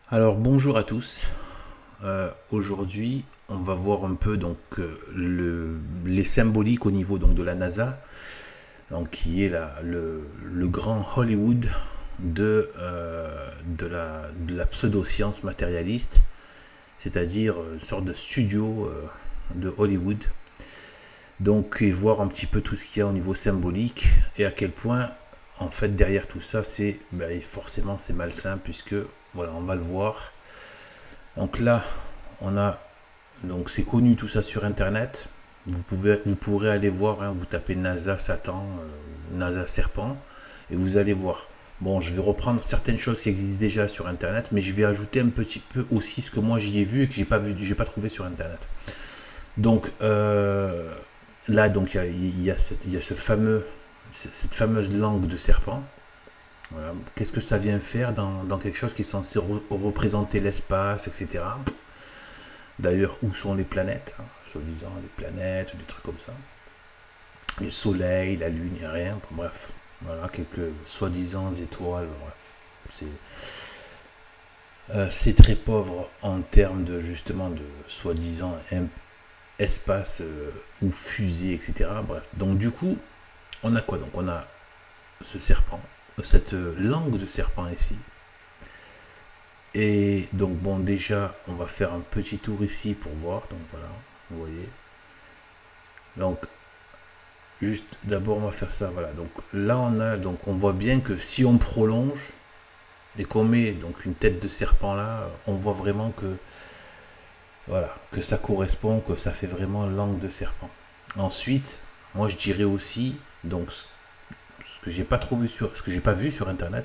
Alors bonjour à tous. Aujourd'hui, on va voir un peu les symboliques au niveau donc de la NASA, donc qui est le grand Hollywood de la pseudo-science matérialiste, c'est-à-dire une sorte de studio de Hollywood. Donc et voir un petit peu tout ce qu'il y a au niveau symbolique et à quel point en fait derrière tout ça forcément c'est malsain puisque voilà on va le voir. Donc là, on a donc c'est connu tout ça sur internet. Vous pourrez aller voir, hein, vous tapez NASA Satan, NASA Serpent, et vous allez voir. Bon, je vais reprendre certaines choses qui existent déjà sur internet, mais je vais ajouter un petit peu aussi ce que moi j'y ai vu et que j'ai pas trouvé sur internet. Donc là, donc il y a cette fameuse langue de serpent. Voilà. Qu'est-ce que ça vient faire dans quelque chose qui est censé représenter l'espace, etc. D'ailleurs, où sont les planètes, hein, soi-disant les planètes, des trucs comme ça. Les soleils, la lune, il n'y a rien. Bref, voilà, quelques soi-disant étoiles. Bref, c'est très pauvre en termes de justement de soi-disant espace ou fusée, etc. Bref, donc du coup, on a quoi? Donc on a ce serpent, cette langue de serpent ici. Et donc bon, déjà, on va faire un petit tour ici pour voir. Donc voilà, vous voyez. Donc juste d'abord on va faire ça. Voilà. Donc là on voit bien que si on prolonge et qu'on met donc une tête de serpent là, on voit vraiment que voilà que ça correspond, que ça fait vraiment langue de serpent. Ensuite, moi je dirais aussi donc ce que j'ai pas trouvé ce que j'ai pas vu sur internet,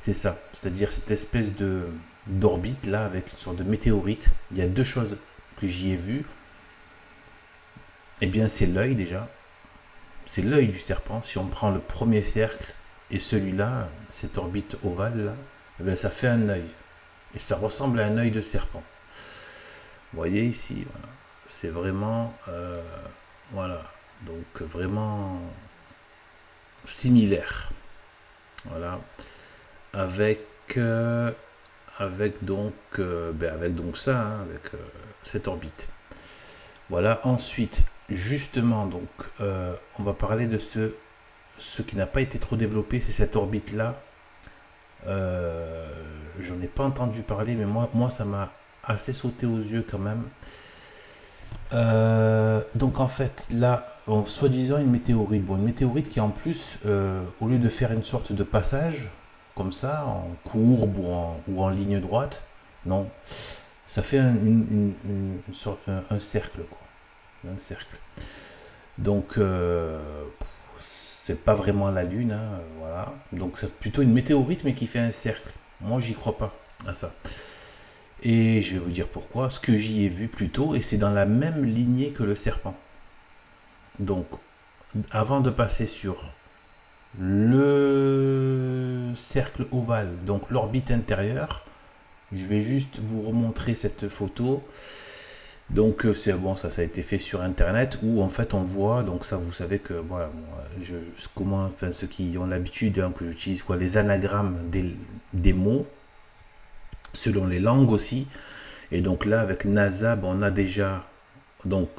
c'est ça, c'est-à-dire cette espèce de d'orbite là avec une sorte de météorite. Il y a deux choses que j'y ai vues. Eh bien, c'est l'œil déjà. C'est l'œil du serpent. Si on prend le premier cercle et celui-là, cette orbite ovale là, eh bien, ça fait un œil. Et ça ressemble à un œil de serpent. Vous voyez ici, voilà. C'est vraiment, voilà, donc vraiment similaire. Voilà, avec avec donc ça, hein, avec cette orbite. Voilà. Ensuite, justement, donc, on va parler de ce qui n'a pas été trop développé, c'est cette orbite-là. J'en ai pas entendu parler, mais moi ça m'a assez sauté aux yeux quand même. Donc en fait, là, soi-disant une météorite. Bon, une météorite qui en plus, au lieu de faire une sorte de passage, comme ça, en courbe ou en ligne droite, non, ça fait un cercle, quoi. Un cercle. Donc, c'est pas vraiment la Lune, hein, voilà. Donc, c'est plutôt une météorite, mais qui fait un cercle. Moi, j'y crois pas à ça. Et je vais vous dire pourquoi. Ce que j'y ai vu plus tôt, et c'est dans la même lignée que le serpent. Donc, avant de passer sur le cercle ovale, donc l'orbite intérieure, je vais juste vous remontrer cette photo. Donc c'est bon, ça a été fait sur internet où en fait on voit, donc ça vous savez que voilà, enfin ceux qui ont l'habitude, hein, que j'utilise quoi, les anagrammes des mots selon les langues aussi. Et donc là avec NASA, donc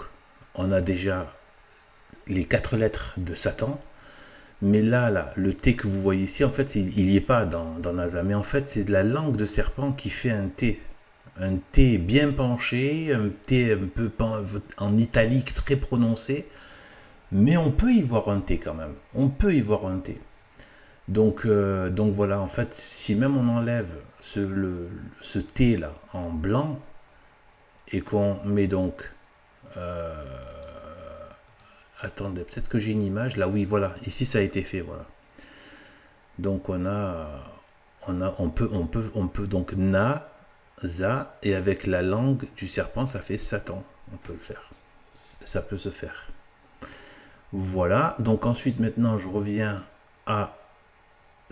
on a déjà les quatre lettres de Satan. Mais là, le T que vous voyez ici, en fait, il n'y est pas dans NASA. Mais en fait, c'est de la langue de serpent qui fait un T. Un T bien penché, un T un peu en italique très prononcé. Mais on peut y voir un T quand même. On peut y voir un T. Donc voilà, en fait, si même on enlève ce T là en blanc et qu'on met donc attendez, peut-être que j'ai une image. Là, oui, voilà. Ici, ça a été fait, voilà. Donc, on peut donc na, za, et avec la langue du serpent, ça fait Satan. On peut le faire. Ça peut se faire. Voilà. Donc ensuite, maintenant, je reviens à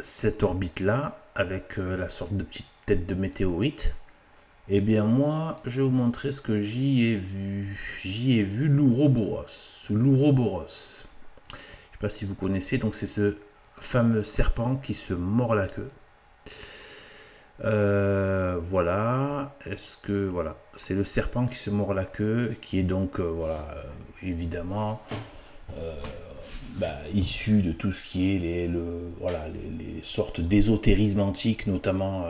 cette orbite-là, avec la sorte de petite tête de météorite. Eh bien, moi, je vais vous montrer ce que j'y ai vu. J'y ai vu l'Ouroboros. L'Ouroboros. Je ne sais pas si vous connaissez, donc c'est ce fameux serpent qui se mord la queue. voilà. Est-ce que voilà, c'est le serpent qui se mord la queue, qui est donc évidemment issu de tout ce qui est les sortes d'ésotérisme antique, notamment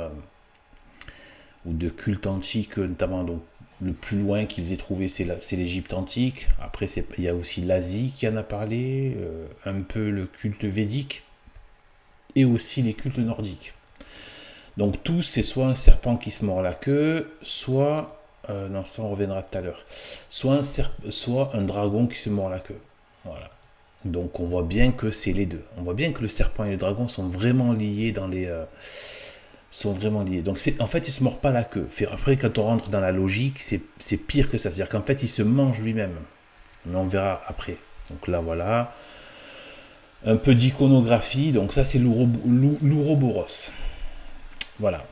ou de culte antique, notamment. Donc le plus loin qu'ils aient trouvé, c'est l'Égypte antique. Après, il y a aussi l'Asie qui en a parlé, un peu le culte védique, et aussi les cultes nordiques. Donc tous, c'est soit un serpent qui se mord la queue, soit, non, ça on reviendra tout à l'heure, soit un dragon qui se mord la queue. Voilà. Donc on voit bien que c'est les deux. On voit bien que le serpent et le dragon sont vraiment liés sont vraiment liés. Donc en fait, il se mord pas la queue. Après, quand on rentre dans la logique, c'est pire que ça. C'est-à-dire qu'en fait, il se mange lui-même. Mais on verra après. Donc là, voilà. Un peu d'iconographie. Donc ça, c'est l'Ouroboros. Voilà.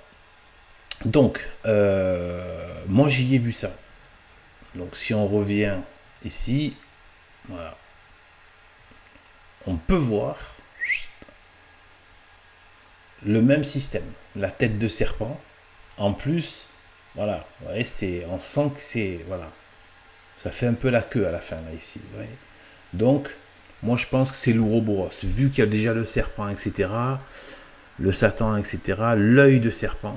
Donc, moi, j'y ai vu ça. Donc si on revient ici, voilà. On peut voir le même système, la tête de serpent. En plus, voilà, ouais, on sent que c'est, voilà, ça fait un peu la queue à la fin là ici. Ouais. Donc, moi je pense que c'est l'Ouroboros, vu qu'il y a déjà le serpent, etc., le Satan, etc., l'œil de serpent.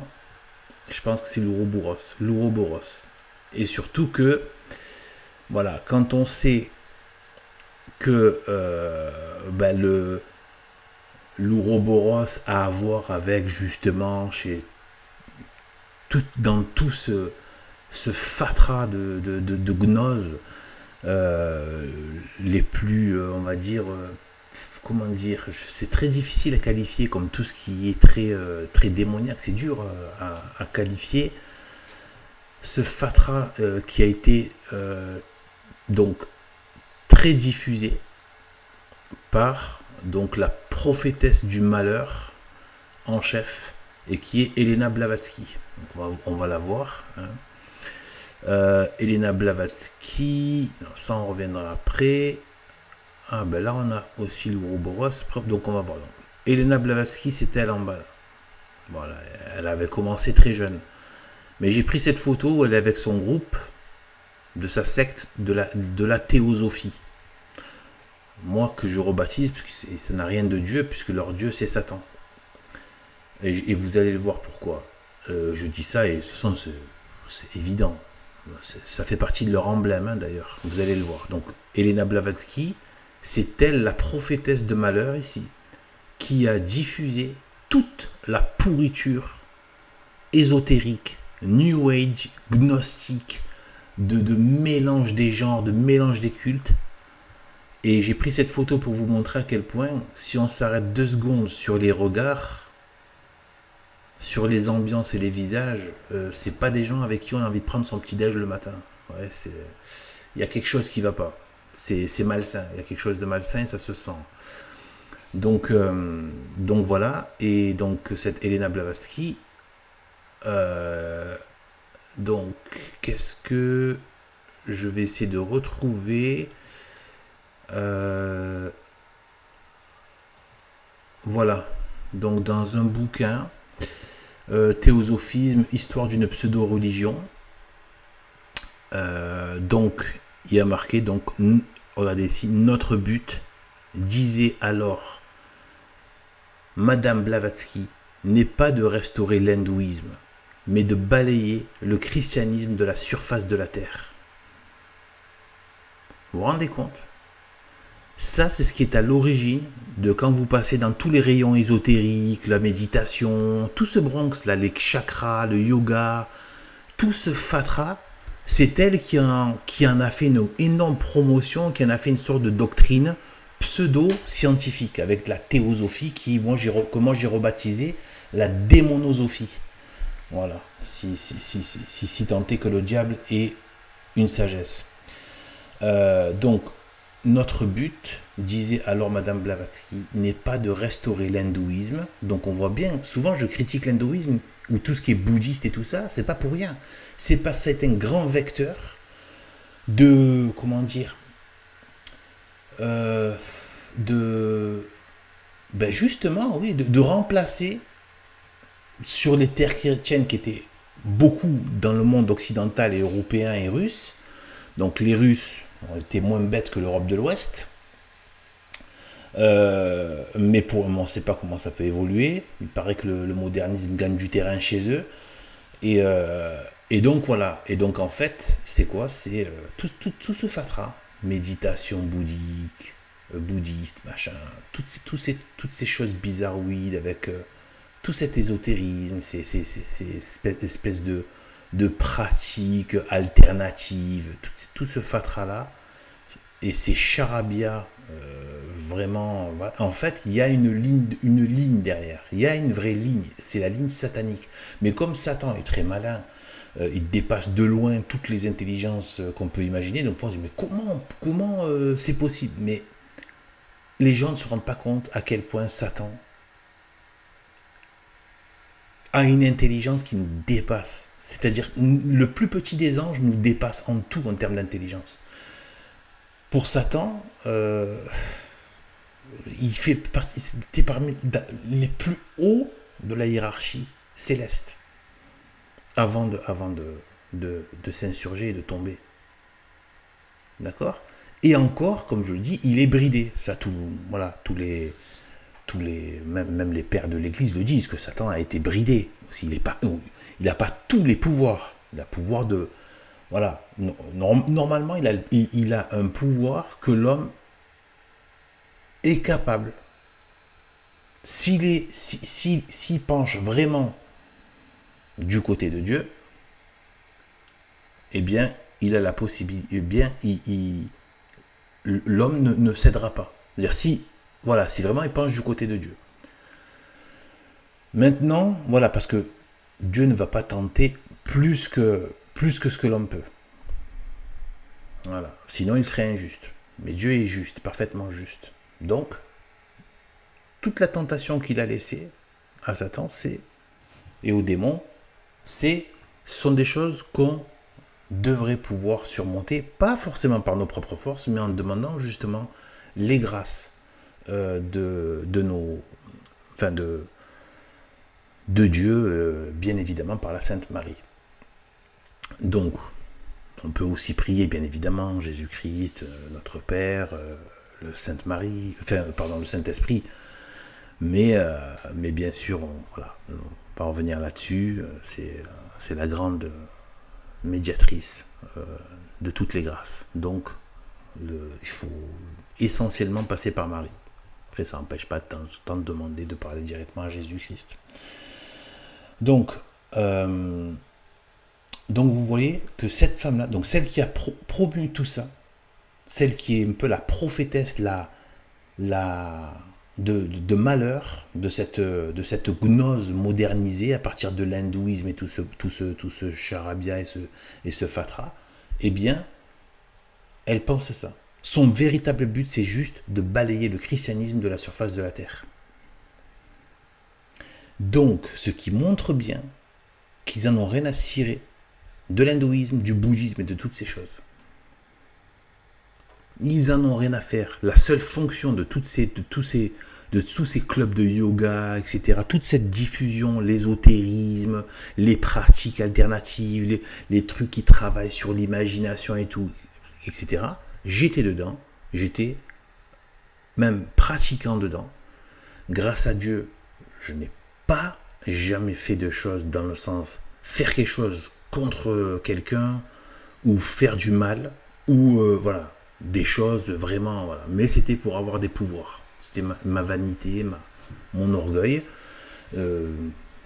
Je pense que c'est l'Ouroboros. Et surtout que, voilà, quand on sait que l'Ouroboros a à voir avec justement dans tout ce fatras de gnoses les plus, on va dire, comment dire, c'est très difficile à qualifier comme tout ce qui est très démoniaque, c'est dur à qualifier. Ce fatras qui a été donc très diffusé par donc la prophétesse du malheur en chef, et qui est Elena Blavatsky. Donc on va la voir. Elena Blavatsky, ça on reviendra après. Ah ben là on a aussi l'Ouroboros, donc on va voir. Donc, Elena Blavatsky, c'était elle en bas. Voilà, elle avait commencé très jeune. Mais j'ai pris cette photo où elle est avec son groupe de sa secte de la théosophie. Moi que je rebaptise, parce que ça n'a rien de Dieu, puisque leur Dieu c'est Satan. Et vous allez le voir pourquoi. Je dis ça et c'est évident. Ça fait partie de leur emblème d'ailleurs. Vous allez le voir. Donc Elena Blavatsky, c'est elle la prophétesse de malheur ici, qui a diffusé toute la pourriture ésotérique, New Age, gnostique, de mélange des genres, de mélange des cultes. Et j'ai pris cette photo pour vous montrer à quel point, si on s'arrête 2 secondes sur les regards, sur les ambiances et les visages, c'est pas des gens avec qui on a envie de prendre son petit déj le matin. Ouais, il y a quelque chose qui va pas. C'est malsain. Il y a quelque chose de malsain et ça se sent. Donc voilà. Et donc cette Elena Blavatsky, donc qu'est-ce que je vais essayer de retrouver. Voilà. Donc dans un bouquin, Théosophisme, histoire d'une pseudo-religion. Donc, il y a marqué, donc, regardez ici, notre but, disait alors Madame Blavatsky, n'est pas de restaurer l'hindouisme, mais de balayer le christianisme de la surface de la terre. Vous vous rendez compte ? Ça, c'est ce qui est à l'origine de quand vous passez dans tous les rayons ésotériques, la méditation, tout ce Bronx, là, les chakras, le yoga, tout ce fatras, c'est elle qui en a fait une énorme promotion, qui en a fait une sorte de doctrine pseudo-scientifique, avec la théosophie, que moi j'ai rebaptisé la démonosophie. Voilà, si tant est que le diable ait une sagesse. Donc, notre but, disait alors Madame Blavatsky, n'est pas de restaurer l'hindouisme. Donc on voit bien, souvent je critique l'hindouisme ou tout ce qui est bouddhiste et tout ça, c'est pas pour rien. C'est parce que c'est un grand vecteur de, comment dire, justement, oui, de remplacer sur les terres chrétiennes qui étaient beaucoup dans le monde occidental et européen et russe. Donc les Russes ont été moins bêtes que l'Europe de l'Ouest. Mais pour le moment, on ne sait pas comment ça peut évoluer. Il paraît que le modernisme gagne du terrain chez eux. Et donc voilà. Et donc en fait, c'est quoi? C'est tout ce fatras. Méditation bouddhique, bouddhiste, machin. Toutes ces choses bizarroïdes avec tout cet ésotérisme, ces espèces de pratiques alternatives, tout ce fatras-là. Et ces charabia, vraiment, voilà. En fait, il y a une ligne derrière. Il y a une vraie ligne. C'est la ligne satanique. Mais comme Satan est très malin, il dépasse de loin toutes les intelligences qu'on peut imaginer. Donc, on se dit, mais comment c'est possible? Mais les gens ne se rendent pas compte à quel point Satan a une intelligence qui nous dépasse. C'est-à-dire, le plus petit des anges nous dépasse en tout en termes d'intelligence. Pour Satan, il fait c'était parmi les plus hauts de la hiérarchie céleste avant de s'insurger et de tomber. D'accord? Et encore, comme je le dis, il est bridé. Ça, tous les même les pères de l'Église le disent, que Satan a été bridé. Il n'a pas tous les pouvoirs. Il a le pouvoir de... Voilà. Normalement, il a un pouvoir que l'homme est capable. S'il penche vraiment du côté de Dieu, eh bien, il a la possibilité... Eh bien, l'homme ne cédera pas. C'est-à-dire, si vraiment il penche du côté de Dieu. Maintenant, voilà, parce que Dieu ne va pas tenter plus que ce que l'homme peut. Voilà. Sinon, il serait injuste. Mais Dieu est juste, parfaitement juste. Donc, toute la tentation qu'il a laissée à Satan, et aux démons, ce sont des choses qu'on devrait pouvoir surmonter, pas forcément par nos propres forces, mais en demandant justement les grâces de Dieu, bien évidemment par la Sainte Marie. Donc, on peut aussi prier, bien évidemment, Jésus-Christ, notre Père, le Sainte-Marie, le Saint-Esprit, mais bien sûr, on va pas revenir là-dessus, c'est la grande médiatrice de toutes les grâces. Donc, il faut essentiellement passer par Marie. Après, ça n'empêche pas de temps en temps de demander de parler directement à Jésus-Christ. Donc, vous voyez que cette femme-là, donc celle qui a promu tout ça, celle qui est un peu la prophétesse de malheur, de cette gnose modernisée à partir de l'hindouisme et tout ce charabia et ce fatra, eh bien, elle pense ça. Son véritable but, c'est juste de balayer le christianisme de la surface de la terre. Donc, ce qui montre bien qu'ils en ont rien à cirer de l'hindouisme, du bouddhisme et de toutes ces choses. Ils en ont rien à faire. La seule fonction de tous ces clubs de yoga, etc., toute cette diffusion, l'ésotérisme, les pratiques alternatives, les trucs qui travaillent sur l'imagination et tout, etc., j'étais dedans, j'étais même pratiquant dedans. Grâce à Dieu, je n'ai pas jamais fait de choses dans le sens faire quelque chose contre quelqu'un ou faire du mal ou voilà, des choses vraiment, voilà. Mais c'était pour avoir des pouvoirs. C'était ma vanité, mon orgueil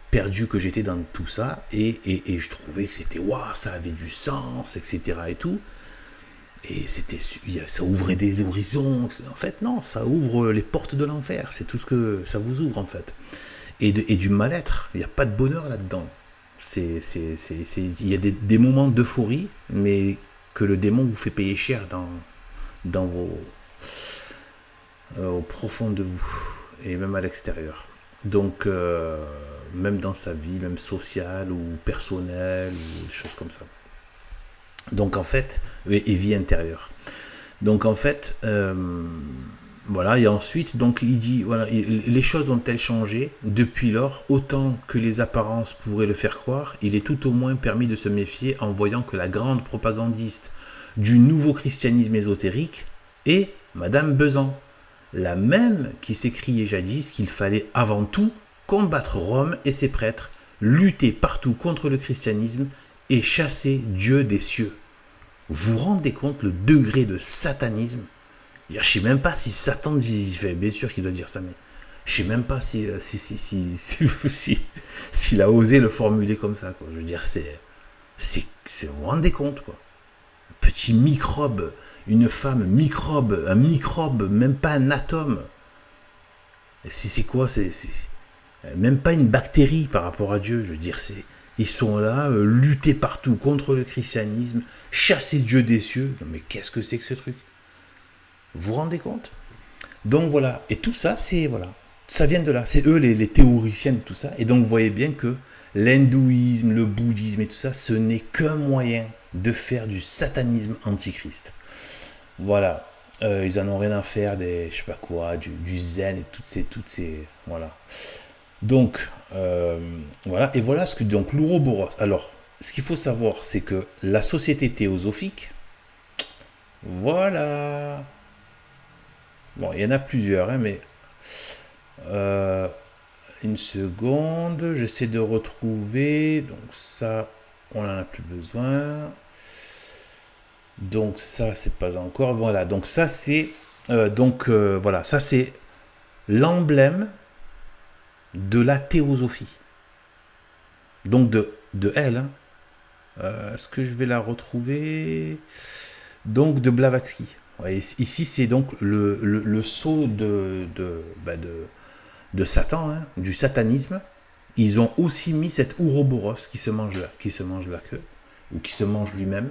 perdu que j'étais dans tout ça et je trouvais que c'était waouh, ça avait du sens, etc. et tout. Et ça ouvrait des horizons. En fait, non, ça ouvre les portes de l'enfer. C'est tout ce que ça vous ouvre, en fait. Et du mal-être. Il n'y a pas de bonheur là-dedans. Il y a des moments d'euphorie, mais que le démon vous fait payer cher dans au profond de vous. Et même à l'extérieur. Donc, même dans sa vie, même sociale ou personnelle, ou des choses comme ça. Donc en fait, et vie intérieure. Donc en fait, Voilà, et ensuite, donc il dit, voilà, les choses ont-elles changé depuis lors, autant que les apparences pourraient le faire croire, il est tout au moins permis de se méfier en voyant que la grande propagandiste du nouveau christianisme ésotérique est Madame Besan, la même qui s'écriait jadis qu'il fallait avant tout combattre Rome et ses prêtres, lutter partout contre le christianisme et chasser Dieu des cieux. Vous vous rendez compte le degré de satanisme? Je sais même pas si Satan fait, bien sûr qu'il doit dire ça, mais je sais même pas s'il a osé le formuler comme ça, quoi. Je veux dire, vous vous rendez compte, quoi. Un petit microbe, une femme microbe, un microbe, même pas un atome. C'est quoi, c'est même pas une bactérie par rapport à Dieu. Je veux dire, ils sont là, lutter partout contre le christianisme, chasser Dieu des cieux. Non, mais qu'est-ce que c'est que ce truc? Vous vous rendez compte? Donc voilà, et tout ça, ça vient de là, c'est eux les théoriciens de tout ça, et donc vous voyez bien que l'hindouisme, le bouddhisme et tout ça, ce n'est qu'un moyen de faire du satanisme antichrist. Voilà, ils en ont rien à faire des, je sais pas quoi, du zen et toutes ces, voilà. Donc, voilà, et voilà ce que, donc, l'Ouroboros. Alors, ce qu'il faut savoir, c'est que la société théosophique, voilà. Bon, il y en a plusieurs, hein, mais une seconde, j'essaie de retrouver. Donc ça, on n'en a plus besoin. Donc ça, c'est pas encore. Voilà, donc ça c'est voilà, ça c'est l'emblème de la théosophie. Donc de elle. Hein. Est-ce que je vais la retrouver? Donc de Blavatsky. Ouais, ici, c'est donc le sceau de Satan, hein, du satanisme. Ils ont aussi mis cet Ouroboros qui se mange la queue, ou qui se mange lui-même,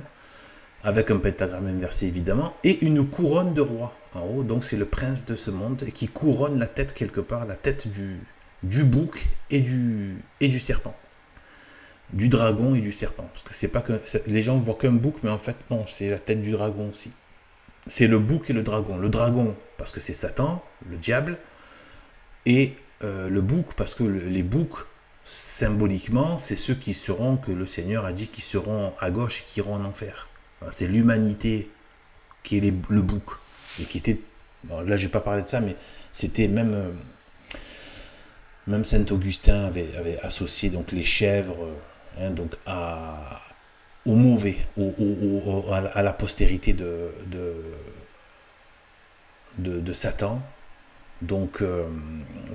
avec un pentagramme inversé évidemment, et une couronne de roi en haut. Donc c'est le prince de ce monde, et qui couronne la tête quelque part, la tête du bouc et du serpent. Du dragon et du serpent. Parce que c'est pas que les gens voient qu'un bouc, mais en fait, non, c'est la tête du dragon aussi. C'est le bouc et le dragon. Le dragon, parce que c'est Satan, le diable, et le bouc, parce que les boucs, symboliquement, c'est ceux qui seront, que le Seigneur a dit, qui seront à gauche et qui iront en enfer. Enfin, c'est l'humanité qui est le bouc. Et qui était, bon, là je vais pas parler de ça, mais c'était même Saint Augustin avait associé donc les chèvres donc au mauvais, à la postérité de Satan. Donc,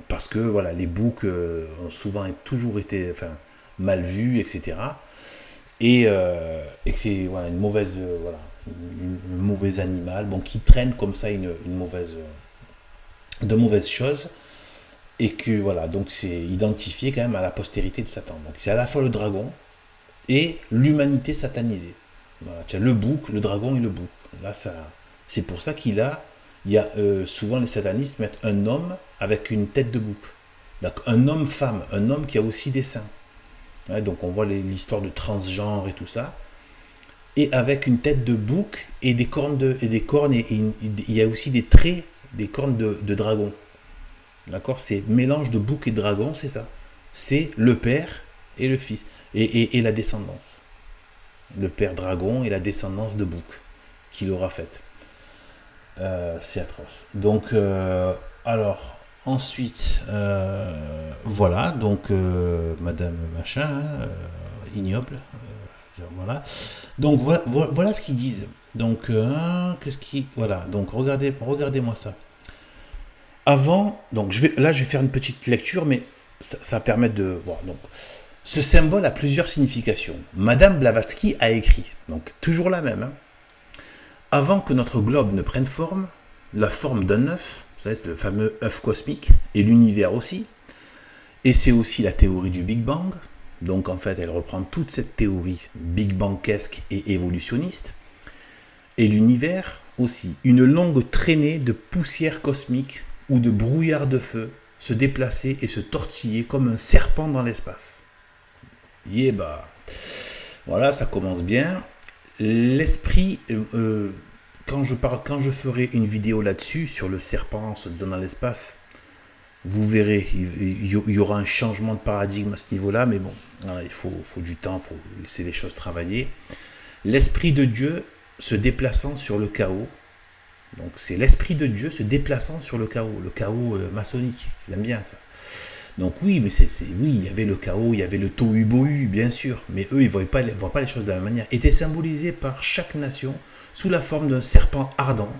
parce que voilà, les boucs ont souvent toujours été mal vus, etc. Et que c'est voilà, une mauvaise animal, bon, qui traîne comme ça de mauvaises choses. Et que voilà, donc c'est identifié quand même à la postérité de Satan. Donc c'est à la fois le dragon et l'humanité satanisée. Voilà, tu as le bouc, le dragon et le bouc. Là, c'est pour ça il y a souvent les satanistes mettent un homme avec une tête de bouc. Donc un homme-femme, un homme qui a aussi des seins. Ouais, donc on voit l'histoire de transgenre et tout ça. Et avec une tête de bouc et des cornes et il y a aussi des traits, des cornes de dragon. D'accord, c'est mélange de bouc et de dragon, c'est ça. C'est le père et le fils. Et la descendance. Le père dragon et la descendance de bouc qu'il aura faite. C'est atroce. Donc, alors, ensuite, voilà, donc, Madame Machin, ignoble, voilà. Donc, voilà ce qu'ils disent. Donc, voilà, donc, regardez-moi ça. Avant, donc je vais faire une petite lecture, mais ça va permettre de voir. Donc, ce symbole a plusieurs significations. Madame Blavatsky a écrit, donc toujours la même. Hein. Avant que notre globe ne prenne forme, la forme d'un œuf, vous savez, c'est le fameux œuf cosmique, et l'univers aussi, et c'est aussi la théorie du Big Bang. Donc en fait, elle reprend toute cette théorie Big Bangesque et évolutionniste, et l'univers aussi, une longue traînée de poussière cosmique ou de brouillard de feu se déplacer et se tortiller comme un serpent dans l'espace. Voilà, ça commence bien. L'esprit quand je ferai une vidéo là-dessus, sur le serpent se disant dans l'espace, vous verrez, il y aura un changement de paradigme à ce niveau-là, mais bon, voilà, il faut du temps, il faut laisser les choses travailler. L'Esprit de Dieu se déplaçant sur le chaos. Donc c'est l'Esprit de Dieu se déplaçant sur le chaos maçonnique. Ils aiment bien ça. Donc oui, mais oui, il y avait le chaos, il y avait le tohu-bohu, bien sûr, mais eux, ils ne voient pas les choses de la même manière. Était symbolisé par chaque nation sous la forme d'un serpent ardent,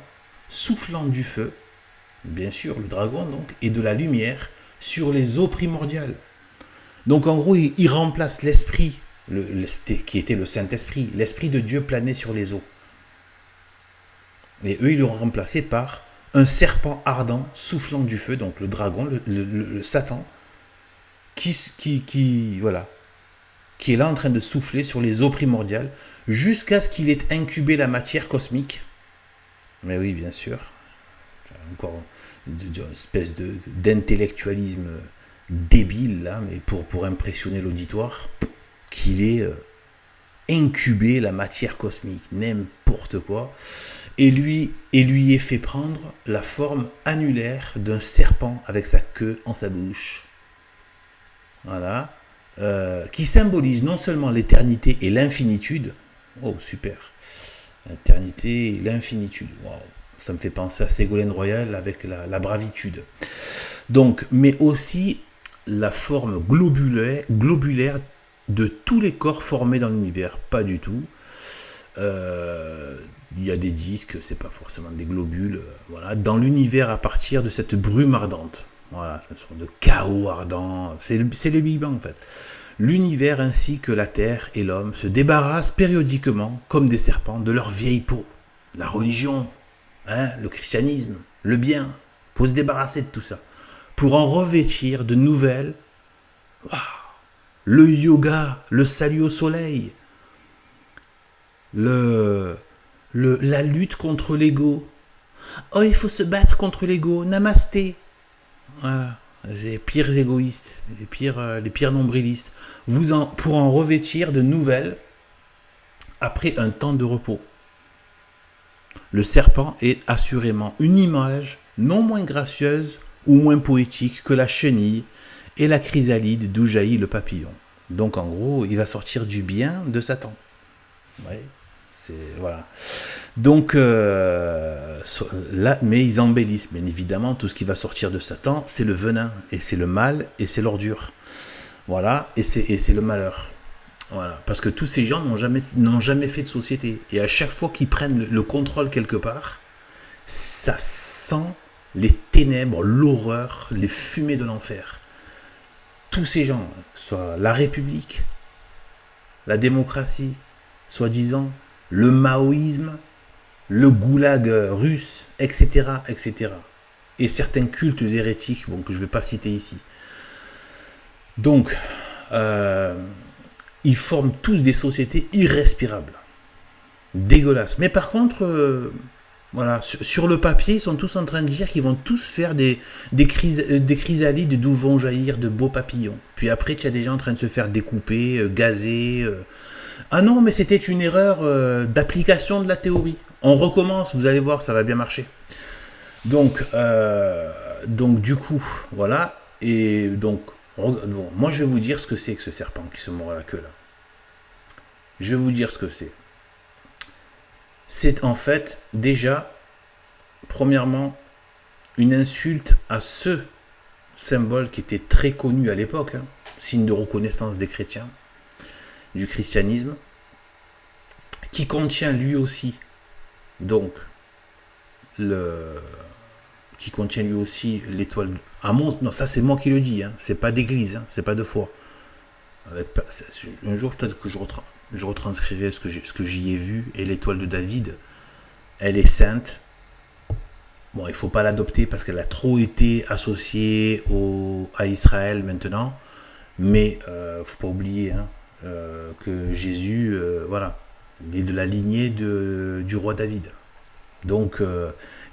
soufflant du feu, bien sûr, le dragon donc, et de la lumière sur les eaux primordiales. Donc en gros, il remplace l'esprit, qui était le Saint-Esprit, l'Esprit de Dieu planait sur les eaux. Et eux, ils l'ont remplacé par un serpent ardent, soufflant du feu, donc le dragon, le Satan, voilà, qui est là en train de souffler sur les eaux primordiales, jusqu'à ce qu'il ait incubé la matière cosmique. Mais oui, bien sûr. Encore une espèce d'intellectualisme débile, là, mais pour impressionner l'auditoire, qu'il ait incubé la matière cosmique, n'importe quoi, et lui ait fait prendre la forme annulaire d'un serpent avec sa queue en sa bouche. Voilà. Qui symbolise non seulement l'éternité et l'infinitude. Oh, super. L'éternité et l'infinitude. Wow. Ça me fait penser à Ségolène Royal avec la bravitude. Donc, mais aussi la forme globulaire de tous les corps formés dans l'univers. Pas du tout. Il y a des disques, c'est pas forcément des globules. Voilà, dans l'univers à partir de cette brume ardente. Voilà, une sorte de chaos ardent. C'est le Big Bang en fait. L'univers ainsi que la Terre et l'homme se débarrassent périodiquement, comme des serpents, de leur vieille peau. La religion, le christianisme, le bien. Il faut se débarrasser de tout ça. Pour en revêtir de nouvelles. Wow, le yoga, le salut au soleil. La lutte contre l'ego. Oh, il faut se battre contre l'ego. Namasté. Voilà, les pires égoïstes, les pires nombrilistes, pour en revêtir de nouvelles après un temps de repos. Le serpent est assurément une image non moins gracieuse ou moins poétique que la chenille et la chrysalide d'où jaillit le papillon. Donc en gros, il va sortir du bien de Satan. Ouais. Voilà. Donc là, mais ils embellissent. Bien évidemment, tout ce qui va sortir de Satan, c'est le venin, et c'est le mal, et c'est l'ordure. Voilà, et c'est le malheur. Voilà, parce que tous ces gens n'ont jamais fait de société, et à chaque fois qu'ils prennent le contrôle quelque part, ça sent les ténèbres, l'horreur, les fumées de l'enfer. Tous ces gens, que ce soit la République, la démocratie, soi-disant, le maoïsme, le goulag russe, etc., etc. Et certains cultes hérétiques, que je ne vais pas citer ici. Donc, ils forment tous des sociétés irrespirables, dégueulasses. Mais par contre, voilà, sur le papier, ils sont tous en train de dire qu'ils vont tous faire des chrysalides d'où vont jaillir de beaux papillons. Puis après, tu as des gens en train de se faire découper, gazer. Ah non, mais c'était une erreur d'application de la théorie. On recommence, vous allez voir, ça va bien marcher. Donc du coup, voilà. Et donc, moi je vais vous dire ce que c'est que ce serpent qui se mord la queue là. Je vais vous dire ce que c'est. C'est en fait déjà, premièrement, une insulte à ce symbole qui était très connu à l'époque, signe de reconnaissance des chrétiens, du christianisme, qui contient lui aussi l'étoile. Non, ça c'est moi qui le dis, c'est pas d'église, c'est pas de foi. Un jour peut-être que je retranscrirai ce que j'y ai vu, et l'étoile de David, elle est sainte. Bon, il faut pas l'adopter parce qu'elle a trop été associée à Israël maintenant, mais faut pas oublier que Jésus, voilà, il est de la lignée du roi David. Donc,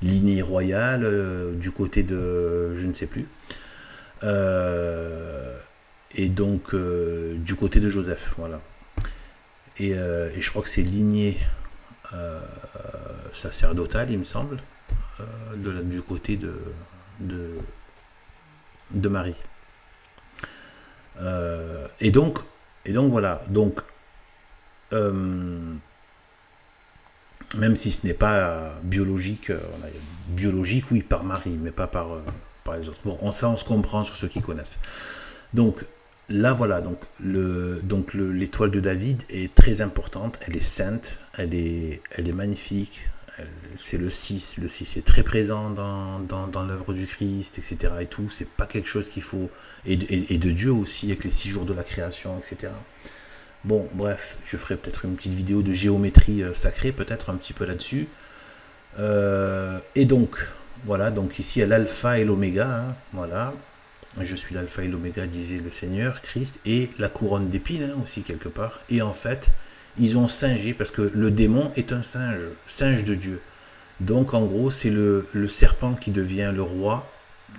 lignée royale du côté de, je ne sais plus, et donc du côté de Joseph, voilà. Et je crois que c'est lignée sacerdotale, il me semble, du côté de, de Marie. Et donc voilà. Donc, même si ce n'est pas biologique, biologique, oui, par Marie, mais pas par les autres. Bon, on se comprend sur ceux qui connaissent. Donc, là, voilà. Donc, l'étoile de David est très importante. Elle est sainte. Elle est magnifique. C'est le 6. Le 6 est très présent dans l'œuvre du Christ, etc. Et tout. C'est pas quelque chose qu'il faut. Et de Dieu aussi, avec les 6 jours de la création, etc. Bon, bref, je ferai peut-être une petite vidéo de géométrie sacrée, peut-être un petit peu là-dessus. Et donc, voilà, donc ici, il y a l'alpha et l'oméga, hein, voilà. Je suis l'alpha et l'oméga, disait le Seigneur, Christ, et la couronne d'épines, hein, aussi, quelque part. Et en fait, ils ont singé, parce que le démon est un singe, singe de Dieu. Donc, en gros, c'est le serpent qui devient le roi,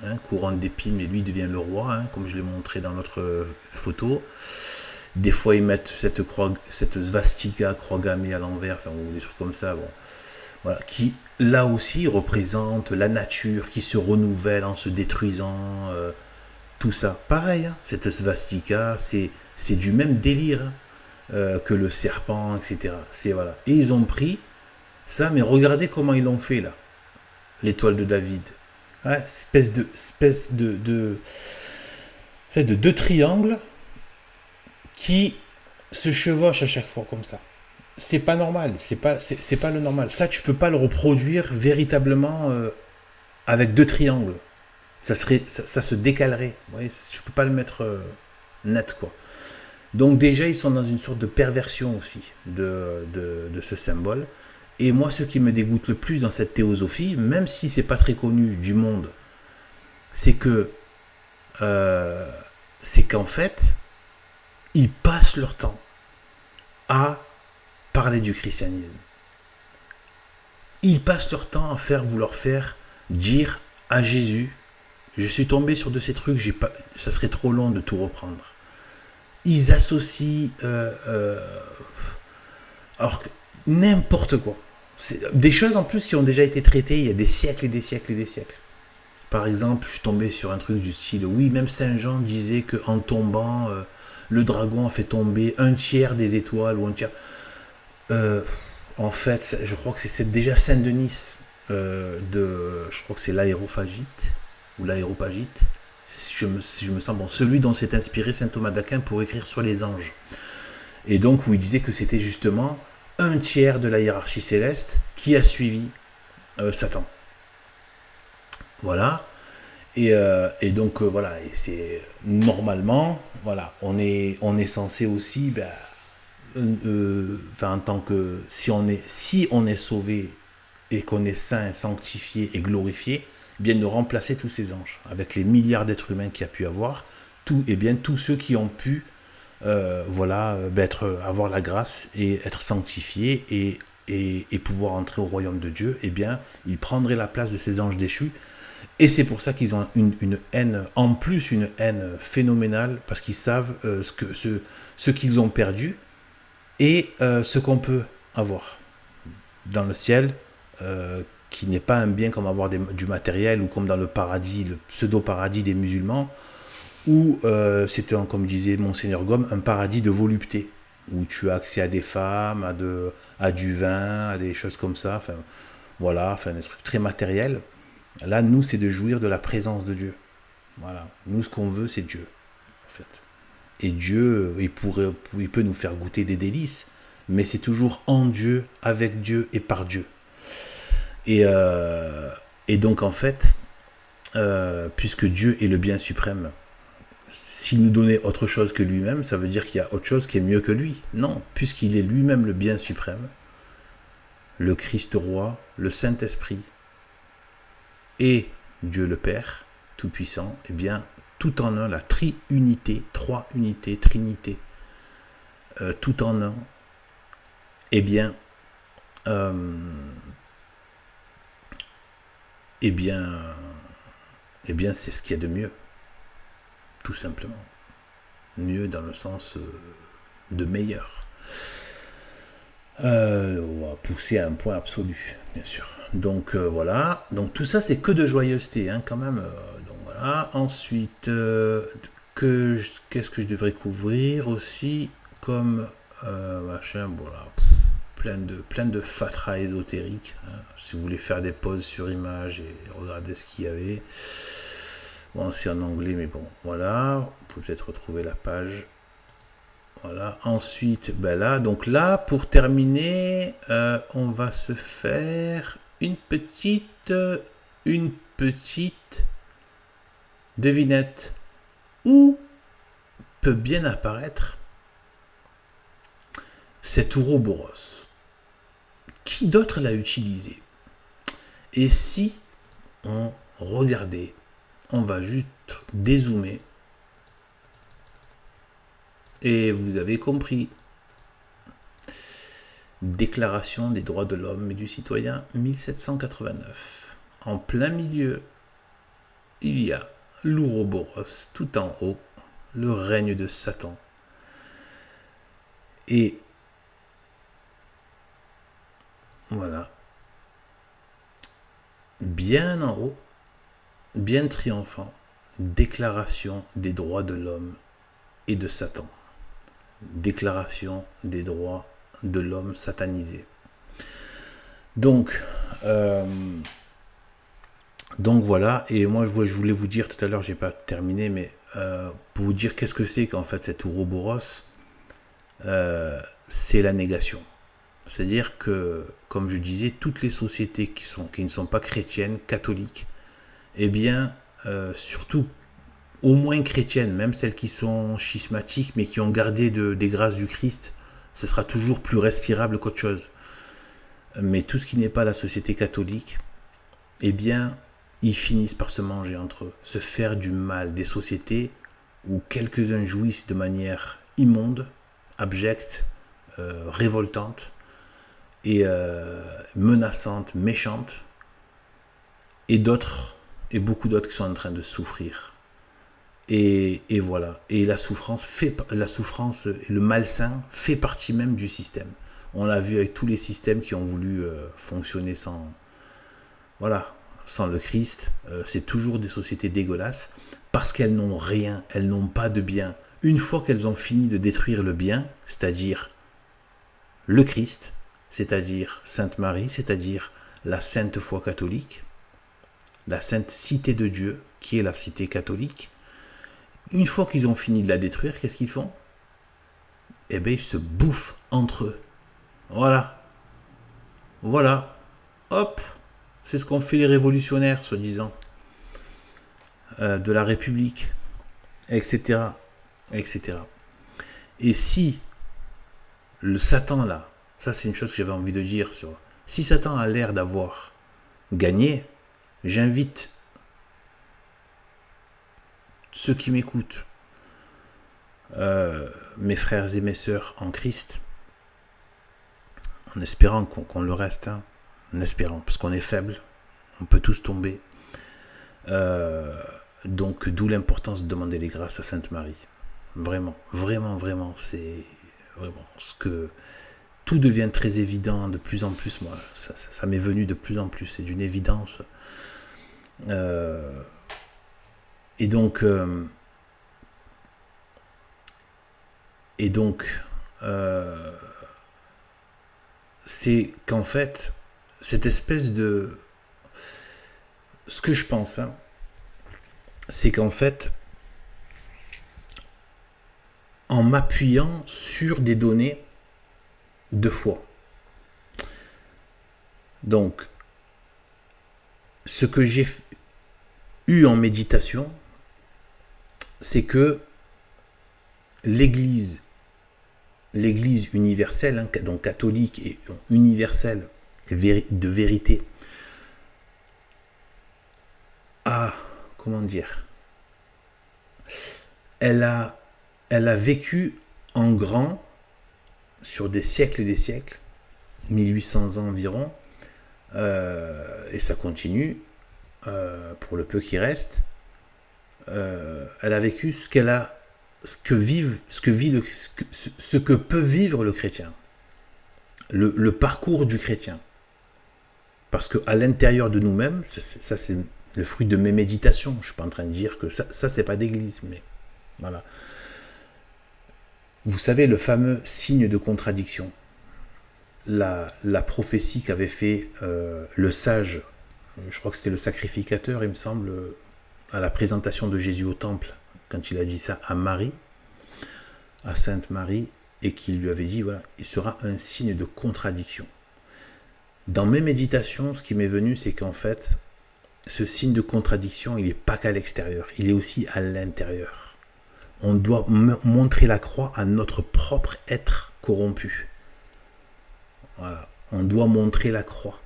hein, couronne d'épines, mais lui devient le roi, hein, comme je l'ai montré dans notre photo. Des fois, ils mettent cette svastika, croix gammée à l'envers, enfin, ou des trucs comme ça, bon. Voilà, qui, là aussi, représente la nature qui se renouvelle en se détruisant, tout ça. Pareil, hein, cette svastika, c'est du même délire, hein, que le serpent, etc. Voilà. Et ils ont pris ça, mais regardez comment ils l'ont fait, là. L'étoile de David. Ouais, espèce de deux triangles qui se chevauchent à chaque fois comme ça. C'est pas normal, c'est pas le normal. Ça, tu peux pas le reproduire véritablement avec deux triangles. Ça se décalerait. Vous voyez, tu peux pas le mettre net, quoi. Donc déjà, ils sont dans une sorte de perversion aussi de ce symbole. Et moi, ce qui me dégoûte le plus dans cette théosophie, même si c'est pas très connu du monde, c'est qu'en fait, ils passent leur temps à parler du christianisme. Ils passent leur temps à vouloir faire dire à Jésus, je suis tombé sur de ces trucs, ça serait trop long de tout reprendre. Ils associent alors n'importe quoi. C'est des choses en plus qui ont déjà été traitées il y a des siècles et des siècles et des siècles. Par exemple, je suis tombé sur un truc du style, oui, même Saint Jean disait qu'en tombant, le dragon a fait tomber un tiers des étoiles ou un tiers. En fait, je crois que c'est déjà Saint-Denis, je crois que c'est l'aérophagite ou l'aéropagite. Si je me sens bon, celui dont s'est inspiré saint Thomas d'Aquin pour écrire sur les anges. Et donc, où il disait que c'était justement un tiers de la hiérarchie céleste qui a suivi Satan. Voilà. Et donc, voilà. Et c'est normalement, voilà, on est censé aussi, en tant que si on est sauvé et qu'on est saint, sanctifié et glorifié, bien de remplacer tous ces anges avec les milliards d'êtres humains qu'il y a pu avoir, tous ceux qui ont pu avoir la grâce et être sanctifiés et pouvoir entrer au royaume de Dieu, eh bien, ils prendraient la place de ces anges déchus. Et c'est pour ça qu'ils ont une haine, en plus une haine phénoménale, parce qu'ils savent ce qu'ils ont perdu et ce qu'on peut avoir dans le ciel, qui n'est pas un bien comme avoir du matériel ou comme dans le paradis, le pseudo-paradis des musulmans, où c'était, comme disait Monseigneur Gomme, un paradis de volupté, où tu as accès à des femmes, à du vin, à des choses comme ça, enfin, voilà, enfin, des trucs très matériels. Là, nous, c'est de jouir de la présence de Dieu. Voilà. Nous, ce qu'on veut, c'est Dieu, en fait. Et Dieu, il peut nous faire goûter des délices, mais c'est toujours en Dieu, avec Dieu et par Dieu. Et donc, en fait, puisque Dieu est le bien suprême, s'il nous donnait autre chose que lui-même, ça veut dire qu'il y a autre chose qui est mieux que lui. Non, puisqu'il est lui-même le bien suprême, le Christ roi, le Saint-Esprit et Dieu le Père, tout-puissant, eh bien, tout en un, la triunité, trois unités, trinité, tout en un, eh bien, c'est ce qu'il y a de mieux, tout simplement. Mieux dans le sens de meilleur. On va pousser à un point absolu, bien sûr. Donc voilà. Donc tout ça, c'est que de joyeuseté, hein, quand même. Donc voilà. Ensuite, qu'est-ce que je devrais couvrir aussi comme machin, voilà, plein de fatras ésotériques, hein. Si vous voulez faire des pauses sur image et regarder ce qu'il y avait. Bon, c'est en anglais, mais bon, voilà. Vous pouvez peut-être retrouver la page. Voilà. Ensuite, ben là, donc là, pour terminer, on va se faire une petite devinette. Où peut bien apparaître cet ouroboros? Qui d'autre l'a utilisé? Et si on regardait, on va juste dézoomer. Et vous avez compris. Déclaration des droits de l'homme et du citoyen 1789. En plein milieu, il y a l'ouroboros tout en haut, le règne de Satan. Et voilà, bien en haut, bien triomphant, déclaration des droits de l'homme et de Satan. Déclaration des droits de l'homme satanisé. Donc voilà, et moi je voulais vous dire tout à l'heure, j'ai pas terminé, mais pour vous dire qu'est-ce que c'est qu'en fait cet ouroboros, c'est la négation. C'est-à-dire que, comme je disais, toutes les sociétés qui ne sont pas chrétiennes, catholiques, eh bien, surtout au moins chrétiennes, même celles qui sont schismatiques, mais qui ont gardé des grâces du Christ, ce sera toujours plus respirable qu'autre chose. Mais tout ce qui n'est pas la société catholique, eh bien, ils finissent par se manger entre eux, se faire du mal. Des sociétés où quelques-uns jouissent de manière immonde, abjecte, révoltante et menaçante, méchante, et beaucoup d'autres qui sont en train de souffrir. Et voilà. Et la souffrance et le malsain fait partie même du système. On l'a vu avec tous les systèmes qui ont voulu fonctionner sans le Christ. C'est toujours des sociétés dégueulasses parce qu'elles n'ont rien, elles n'ont pas de bien. Une fois qu'elles ont fini de détruire le bien, c'est-à-dire le Christ, c'est-à-dire Sainte Marie, c'est-à-dire la sainte foi catholique, la sainte cité de Dieu, qui est la cité catholique, une fois qu'ils ont fini de la détruire, qu'est-ce qu'ils font? Eh bien, ils se bouffent entre eux. Voilà. Hop. C'est ce qu'ont fait les révolutionnaires, soi-disant, de la République, etc., etc. Et si le Satan, là, ça c'est une chose que j'avais envie de dire, si Satan a l'air d'avoir gagné, j'invite ceux qui m'écoutent, mes frères et mes sœurs en Christ, en espérant qu'on le reste, hein, en espérant, parce qu'on est faible, on peut tous tomber. Donc d'où l'importance de demander les grâces à Sainte Marie. Vraiment, c'est vraiment ce que tout devient très évident de plus en plus. Moi, ça m'est venu de plus en plus, c'est d'une évidence. Et donc, c'est qu'en fait, cette espèce de... Ce que je pense, hein, c'est qu'en fait, en m'appuyant sur des données de foi, donc, ce que j'ai eu en méditation, c'est que l'Église universelle, hein, donc catholique et universelle de vérité, comment dire, elle a vécu en grand sur des siècles et des siècles, 1800 ans environ, et ça continue pour le peu qui reste. Elle a vécu ce que peut vivre le chrétien. le parcours du chrétien. Parce qu'à l'intérieur de nous-mêmes, ça c'est le fruit de mes méditations. Je ne suis pas en train de dire que ça c'est pas d'église, mais voilà. Vous savez, le fameux signe de contradiction. La prophétie qu'avait fait le sage, je crois que c'était le sacrificateur, il me semble, à la présentation de Jésus au temple, quand il a dit ça à Marie, à Sainte Marie, et qu'il lui avait dit, voilà, il sera un signe de contradiction. Dans mes méditations, ce qui m'est venu, c'est qu'en fait, ce signe de contradiction, il n'est pas qu'à l'extérieur, il est aussi à l'intérieur. On doit montrer la croix à notre propre être corrompu. Voilà. On doit montrer la croix.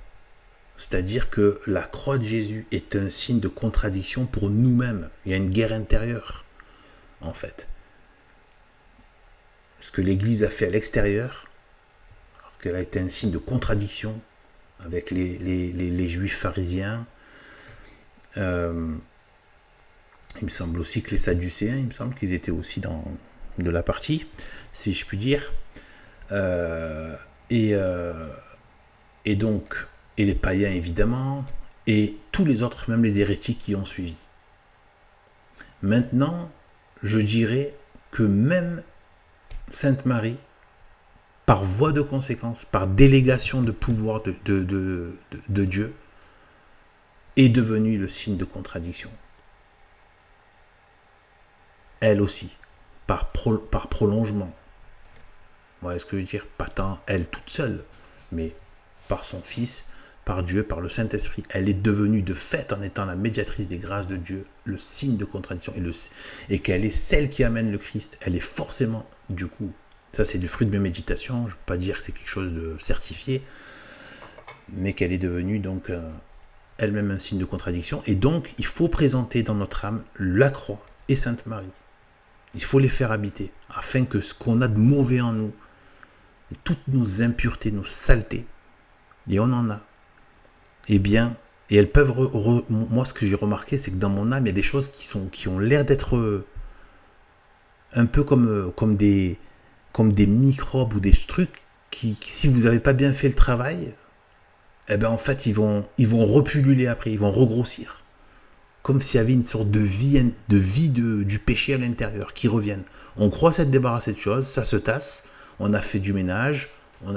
C'est-à-dire que la croix de Jésus est un signe de contradiction pour nous-mêmes. Il y a une guerre intérieure, en fait. Ce que l'Église a fait à l'extérieur, alors qu'elle a été un signe de contradiction avec les Juifs pharisiens. Il me semble aussi que les Sadducéens, il me semble qu'ils étaient aussi de la partie, si je puis dire. Et donc, et les païens évidemment, et tous les autres, même les hérétiques qui ont suivi. Maintenant, je dirais que même Sainte Marie, par voie de conséquence, par délégation de pouvoir de Dieu, est devenue le signe de contradiction. Elle aussi, par prolongement. Vous voyez ce que je veux dire? Pas tant elle toute seule, mais par son Fils, par Dieu, par le Saint-Esprit. Elle est devenue de fait, en étant la médiatrice des grâces de Dieu, le signe de contradiction, et qu'elle est celle qui amène le Christ. Elle est forcément, du coup, ça c'est du fruit de mes méditations, je ne peux pas dire que c'est quelque chose de certifié, mais qu'elle est devenue donc elle-même un signe de contradiction. Et donc, il faut présenter dans notre âme la croix et Sainte Marie. Il faut les faire habiter, afin que ce qu'on a de mauvais en nous, toutes nos impuretés, nos saletés, et on en a, eh bien, et elles peuvent... moi, ce que j'ai remarqué, c'est que dans mon âme, il y a des choses qui ont l'air d'être un peu comme des microbes ou des trucs qui, si vous n'avez pas bien fait le travail, eh ben en fait, ils vont repulluler après, ils vont regrossir. Comme s'il y avait une sorte de vie du péché à l'intérieur qui reviennent. On croit s'être débarrassé de choses, ça se tasse, on a fait du ménage,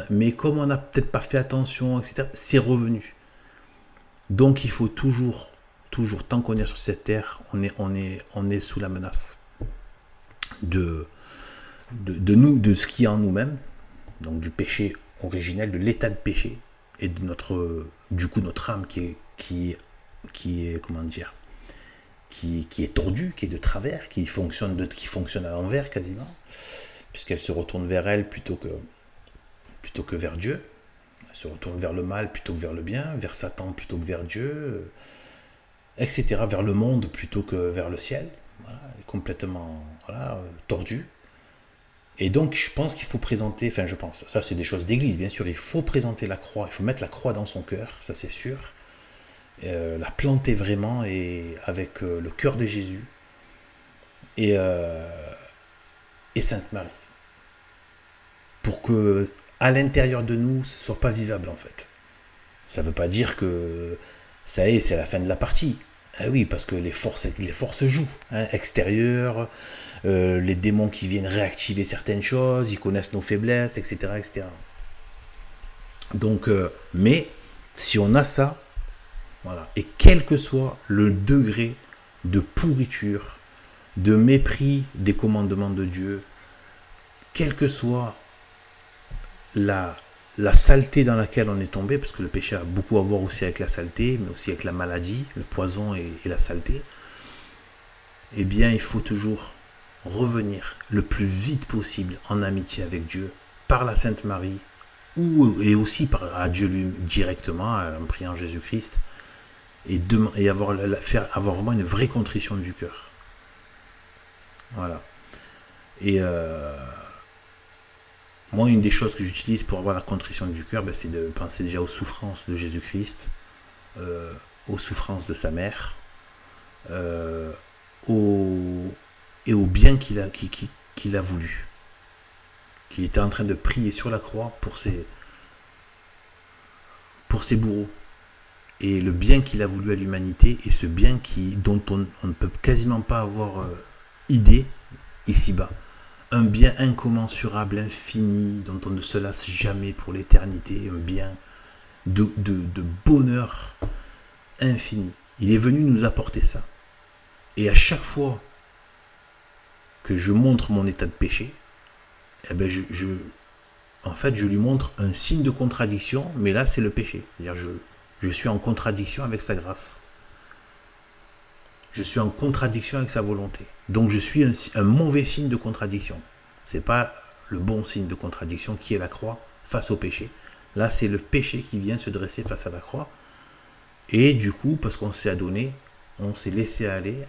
mais comme on n'a peut-être pas fait attention, etc., c'est revenu. Donc il faut toujours, tant qu'on est sur cette terre, on est sous la menace de ce qui est en nous-mêmes, donc du péché originel, de l'état de péché, et de notre âme qui est comment dire, qui est tordue, qui est de travers, qui fonctionne à l'envers quasiment, puisqu'elle se retourne vers elle plutôt que vers Dieu. Elle se retourne vers le mal plutôt que vers le bien, vers Satan plutôt que vers Dieu, etc., vers le monde plutôt que vers le ciel. Voilà, elle est complètement tordue. Et donc je pense qu'il faut présenter, ça c'est des choses d'église bien sûr, il faut présenter la croix, il faut mettre la croix dans son cœur, ça c'est sûr. La planter vraiment et avec le cœur de Jésus et Sainte Marie, pour que à l'intérieur de nous ce soit pas vivable en fait. Ça veut pas dire que ça y est, c'est la fin de la partie. Ah oui, parce que les forces jouent, extérieures, les démons qui viennent réactiver certaines choses, ils connaissent nos faiblesses, etc. Donc, mais si on a ça, voilà. Et quel que soit le degré de pourriture, de mépris des commandements de Dieu, quelle que soit la saleté dans laquelle on est tombé, parce que le péché a beaucoup à voir aussi avec la saleté, mais aussi avec la maladie, le poison et la saleté, eh bien il faut toujours revenir le plus vite possible en amitié avec Dieu, par la Sainte Marie, et aussi à Dieu lui directement, en priant Jésus-Christ, et avoir vraiment une vraie contrition du cœur. Voilà. Et moi, une des choses que j'utilise pour avoir la contrition du cœur, c'est de penser déjà aux souffrances de Jésus-Christ, aux souffrances de sa mère, et au bien qu'il a voulu. Qu'il était en train de prier sur la croix pour ses pour ses bourreaux. Et le bien qu'il a voulu à l'humanité, et ce bien dont on ne peut quasiment pas avoir idée ici-bas. Un bien incommensurable, infini, dont on ne se lasse jamais pour l'éternité, un bien de bonheur infini. Il est venu nous apporter ça. Et à chaque fois que je montre mon état de péché, eh ben en fait, je lui montre un signe de contradiction, mais là, c'est le péché. C'est-à-dire, je suis en contradiction avec sa grâce. Je suis en contradiction avec sa volonté. Donc, je suis un mauvais signe de contradiction. Ce n'est pas le bon signe de contradiction qui est la croix face au péché. Là, c'est le péché qui vient se dresser face à la croix. Et du coup, parce qu'on s'est adonné, on s'est laissé aller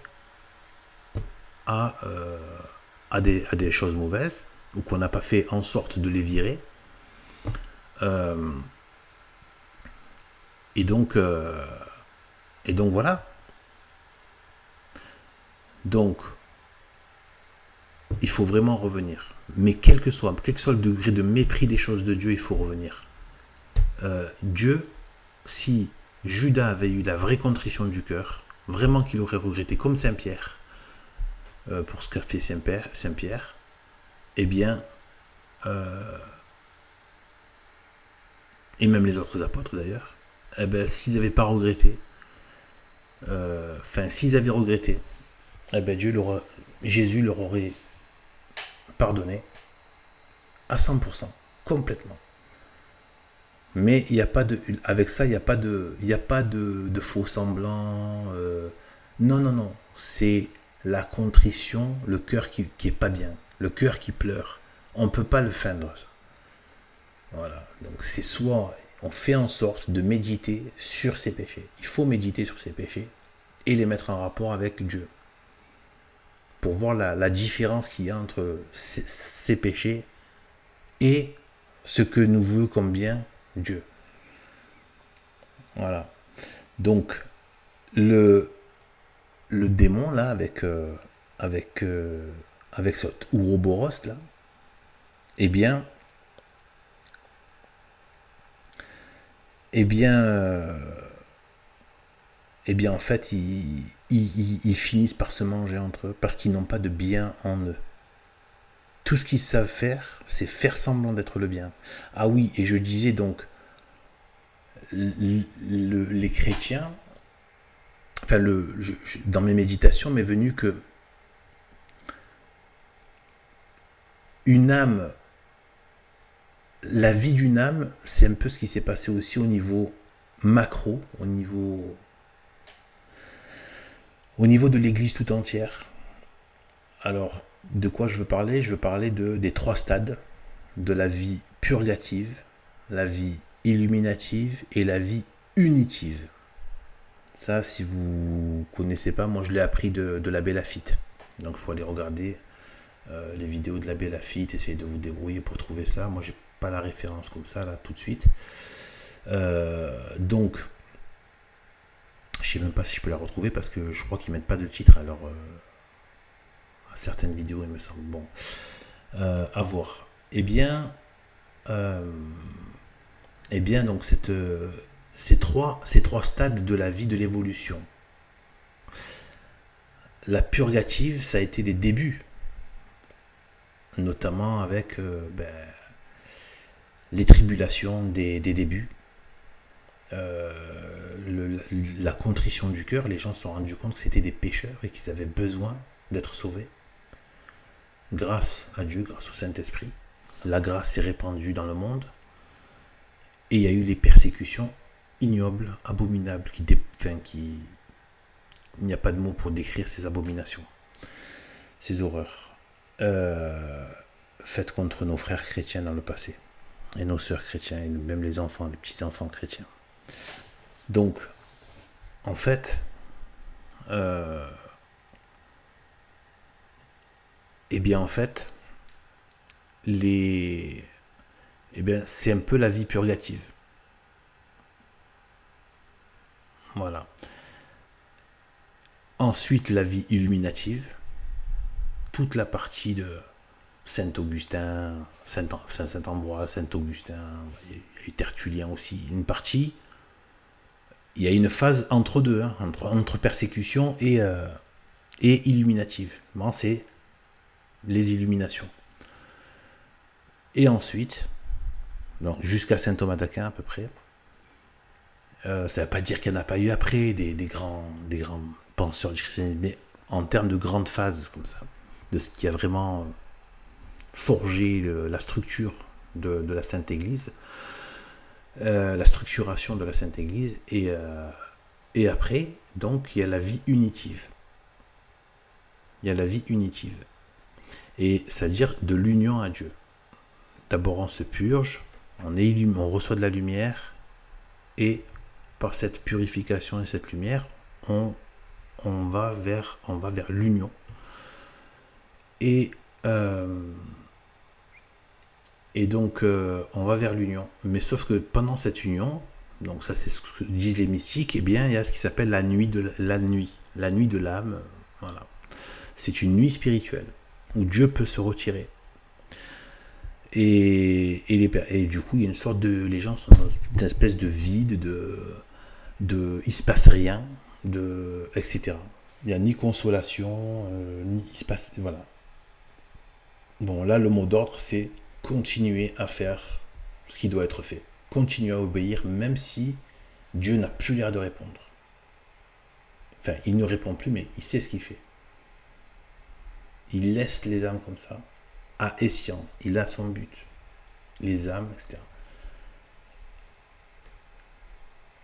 à des choses mauvaises, ou qu'on n'a pas fait en sorte de les virer. Et donc voilà. Donc, il faut vraiment revenir. Mais quel que soit le degré de mépris des choses de Dieu, il faut revenir. Dieu, si Judas avait eu la vraie contrition du cœur, vraiment qu'il aurait regretté, comme Saint-Pierre, pour ce qu'a fait Saint-Pierre, eh bien, et même les autres apôtres d'ailleurs, eh bien, s'ils n'avaient pas regretté, s'ils avaient regretté, eh bien, Jésus leur aurait pardonné à 100%, complètement. Mais il y a pas avec ça, il n'y a pas de faux semblants. Non. C'est la contrition, le cœur qui est pas bien, le cœur qui pleure. On ne peut pas le feindre, ça. Voilà. Donc c'est soit on fait en sorte de méditer sur ses péchés. Il faut méditer sur ses péchés et les mettre en rapport avec Dieu. Pour voir la différence qu'il y a entre ces péchés et ce que nous veut comme bien Dieu. Voilà. Donc, le démon, là, avec cet Ouroboros, là, eh bien, en fait, ils finissent par se manger entre eux parce qu'ils n'ont pas de bien en eux. Tout ce qu'ils savent faire, c'est faire semblant d'être le bien. Ah oui, et je disais donc, les chrétiens, dans mes méditations m'est venu que une âme, la vie d'une âme, c'est un peu ce qui s'est passé aussi au niveau macro, au niveau de l'Église tout entière. Alors, de quoi je veux parler ? Je veux parler des 3 stades de la vie purgative, la vie illuminative et la vie unitive. Ça, si vous connaissez pas, moi je l'ai appris de l'abbé Laffitte. Donc il faut aller regarder les vidéos de l'abbé Laffitte, essayer de vous débrouiller pour trouver ça. Moi j'ai pas la référence comme ça là tout de suite. Donc je sais même pas si je peux la retrouver parce que je crois qu'ils mettent pas de titre alors à certaines vidéos il me semble. Bon, à voir. Eh bien donc ces trois stades de la vie de l'évolution. La purgative, ça a été les débuts, notamment avec les tribulations des débuts, la contrition du cœur. Les gens se sont rendus compte que c'était des pécheurs et qu'ils avaient besoin d'être sauvés. Grâce à Dieu, grâce au Saint-Esprit, la grâce s'est répandue dans le monde et il y a eu les persécutions ignobles, abominables, il n'y a pas de mots pour décrire ces abominations, ces horreurs faites contre nos frères chrétiens dans le passé et nos sœurs chrétiens et même les enfants, les petits enfants chrétiens. Donc en fait c'est un peu la vie purgative. Voilà. Ensuite, la vie illuminative, toute la partie de Saint-Augustin, Saint-Ambroise, Saint-Augustin, et Tertullien aussi, une partie il y a une phase entre deux, hein, entre persécution et illuminative. Bon, c'est les illuminations. Et ensuite, donc jusqu'à saint Thomas d'Aquin à peu près, ça ne veut pas dire qu'il n'y en a pas eu après des grands penseurs du christianisme, mais en termes de grandes phases comme ça, de ce qui a vraiment forgé la structure de la Sainte Église, la structuration de la Sainte Église, et après, donc, il y a la vie unitive. Il y a la vie unitive. Et c'est-à-dire de l'union à Dieu. D'abord, on se purge, on reçoit de la lumière, et par cette purification et cette lumière, on va vers l'union. Et donc, on va vers l'union. Mais sauf que pendant cette union, donc ça c'est ce que disent les mystiques, eh bien, il y a ce qui s'appelle la nuit de l'âme. Voilà. C'est une nuit spirituelle où Dieu peut se retirer. Et du coup, il y a une sorte de... Les gens sont dans une espèce de vide, il se passe rien, etc. Il n'y a ni consolation, ni il se passe... Voilà. Bon, là, le mot d'ordre, c'est continuer à faire ce qui doit être fait. Continuer à obéir, même si Dieu n'a plus l'air de répondre. Enfin, il ne répond plus, mais il sait ce qu'il fait. Il laisse les âmes comme ça, à escient. Il a son but. Les âmes, etc.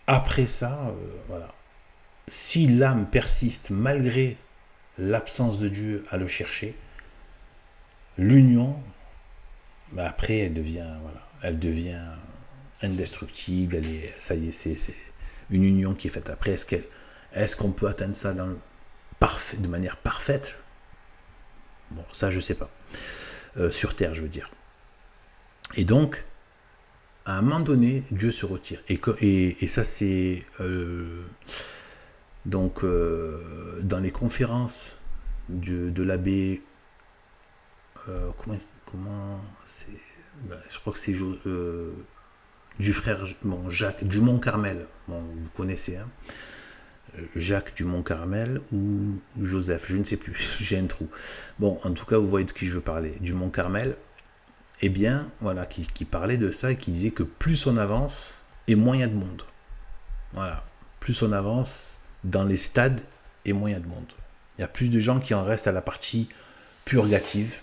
Après ça, voilà. Si l'âme persiste malgré l'absence de Dieu à le chercher, l'union, après elle devient indestructible. Ça y est, c'est une union qui est faite. Après, est-ce qu'on peut atteindre ça de manière parfaite? Bon, ça je sais pas. Sur Terre, je veux dire. Et donc, à un moment donné, Dieu se retire. Et ça, c'est donc dans les conférences de l'abbé, comment c'est, je crois que c'est du frère Jacques du Mont-Carmel. Bon, vous connaissez, hein, Jacques du Mont-Carmel ou Joseph, je ne sais plus, j'ai un trou. Bon, en tout cas, vous voyez de qui je veux parler. Du Mont-Carmel, eh bien, voilà, qui parlait de ça et qui disait que plus on avance, et moins il y a de monde. Voilà. Plus on avance dans les stades, et moins il y a de monde. Il y a plus de gens qui en restent à la partie purgative.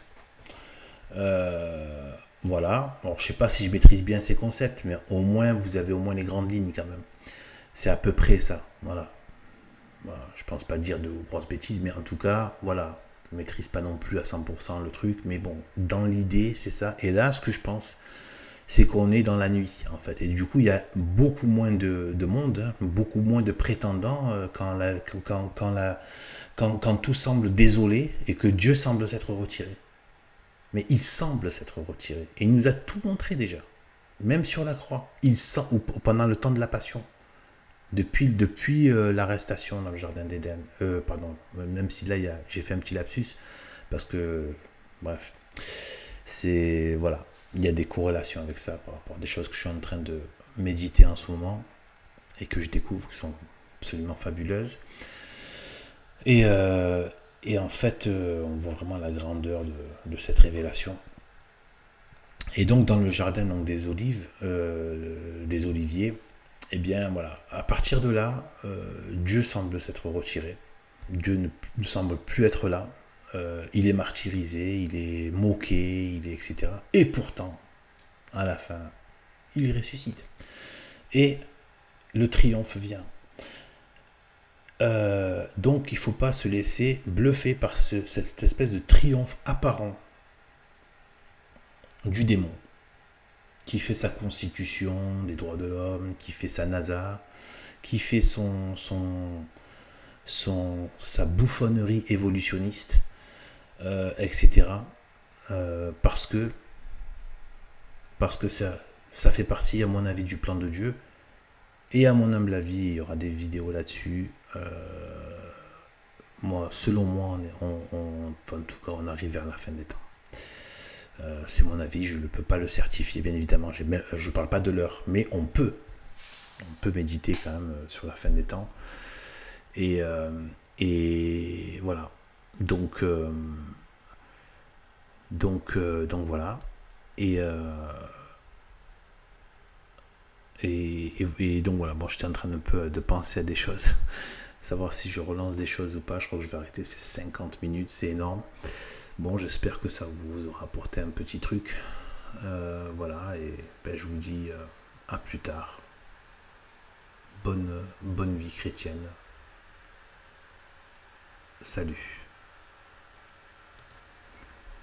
Voilà. Alors, je ne sais pas si je maîtrise bien ces concepts, mais au moins, vous avez au moins les grandes lignes quand même. C'est à peu près ça. Voilà. Voilà. Je ne pense pas dire de grosses bêtises, mais en tout cas, voilà. Je ne maîtrise pas non plus à 100% le truc, mais bon, dans l'idée, c'est ça. Et là, ce que je pense, c'est qu'on est dans la nuit, en fait. Et du coup, il y a beaucoup moins de monde, hein, beaucoup moins de prétendants quand tout semble désolé et que Dieu semble s'être retiré. Mais il semble s'être retiré. Et il nous a tout montré déjà. Même sur la croix. Ou pendant le temps de la passion. Depuis l'arrestation dans le jardin d'Éden. Pardon. Même si là, j'ai fait un petit lapsus. Parce que, bref. Voilà. Il y a des corrélations avec ça par rapport à des choses que je suis en train de méditer en ce moment. Et que je découvre qui sont absolument fabuleuses. Et en fait, on voit vraiment la grandeur de cette révélation. Et donc, dans le jardin des oliviers, eh bien, voilà, à partir de là, Dieu semble s'être retiré. Dieu ne semble plus être là. Il est martyrisé, il est moqué, etc. Et pourtant, à la fin, il ressuscite. Et le triomphe vient. Donc il ne faut pas se laisser bluffer par cette espèce de triomphe apparent du démon qui fait sa constitution des droits de l'homme, qui fait sa NASA, qui fait sa bouffonnerie évolutionniste, etc. Parce que ça fait partie, à mon avis, du plan de Dieu. Et à mon humble avis, il y aura des vidéos là-dessus. Selon moi, en tout cas, on arrive vers la fin des temps. C'est mon avis, je ne peux pas le certifier, bien évidemment. Je ne parle pas de l'heure, mais on peut. on peut méditer quand même sur la fin des temps. Et voilà. Donc voilà. Et donc voilà, bon, j'étais en train un peu de penser à des choses, savoir si je relance des choses ou pas. Je crois que je vais arrêter, ça fait 50 minutes, c'est énorme. Bon, j'espère que ça vous aura apporté un petit truc. Voilà, et ben, je vous dis à plus tard. Bonne vie chrétienne. Salut.